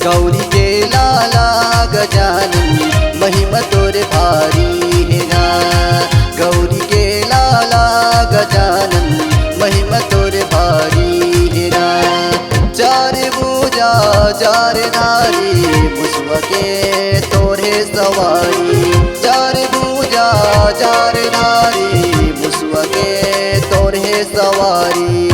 गौरी के लाला गजानन महिमा तोरे भारी है गा। गौरी के लाला गजानन महिमा तोरे भारी है गा। चार भुजा चार धारी मुसवा के तोरे सवारी। चार भुजा चार धारी मुसवा के तोरे सवारी।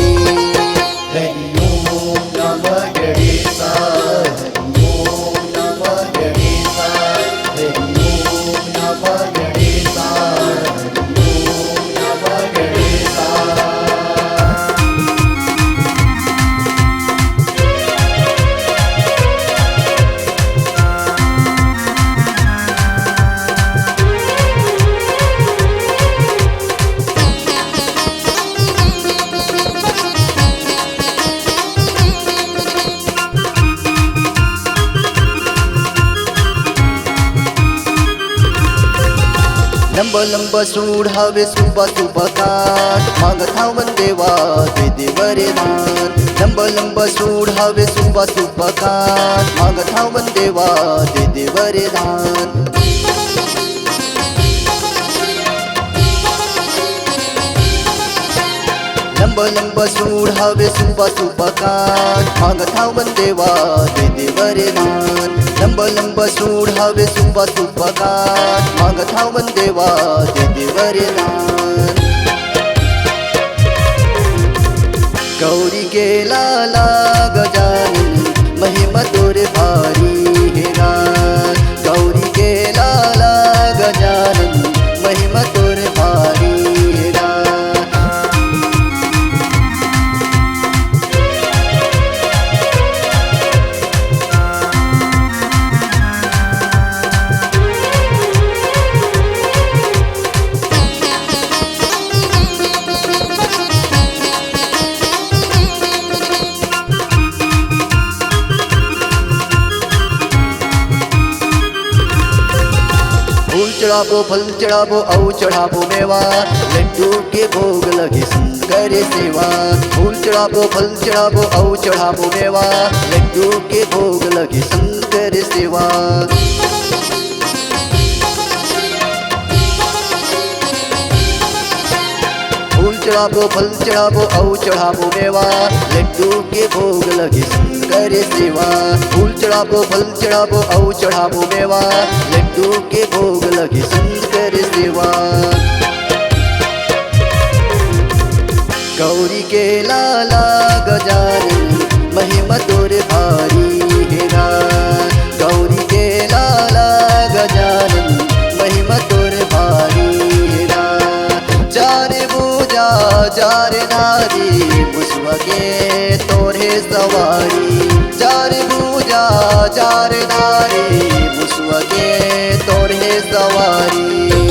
लंबा लंबा सूड हवे सुबह सुबह काट मागत हवन देवा दे दे वरदान। लंबा लंबा सूड हवे सुबह सुबह काट मागत हवन देवा दे दे वरदान। लंबा लंबा सूड हवे सुबह सुबह काट मागत हवन देवा दे दे वरदान। लंबा लंबा सूड हवे सुबह सुबह काट मागत हवन देवा दे दे वरदान। गौरी के लाला गजानन महिमा तोरे भारी है गा। गौरी के लाला गजानन महिमा तोरे भारी है गा। फूल चढ़ाबो फल चढ़ाबो औ चढ़ाबो मेवा लड्डू के भोग लगे सुंदर सेवा। फूल चढ़ाबो फल चढ़ाबो औ चढ़ाबो मेवा लड्डू के भोग लगे सुंदर सेवा। फूल चढ़ाबो फल चढ़ाबो औ चढ़ाबो मेवा लड्डू के भोग लगे सुंदर सेवा। फूल चढ़ाबो फल चढ़ाबो औ चढ़ाबो मेवा लड्डू के भोग लगे सुंदर सेवा। गौरी के लाला गजानन महिमा तोरे भारी है गा। गौरी के लाला गजानन महिमा तोरे भारी है गा। चार भुजा चार धारी मुसवा के तोरे सवारी। चार भुजा चार धारी मुसवा के तोरे सवारी।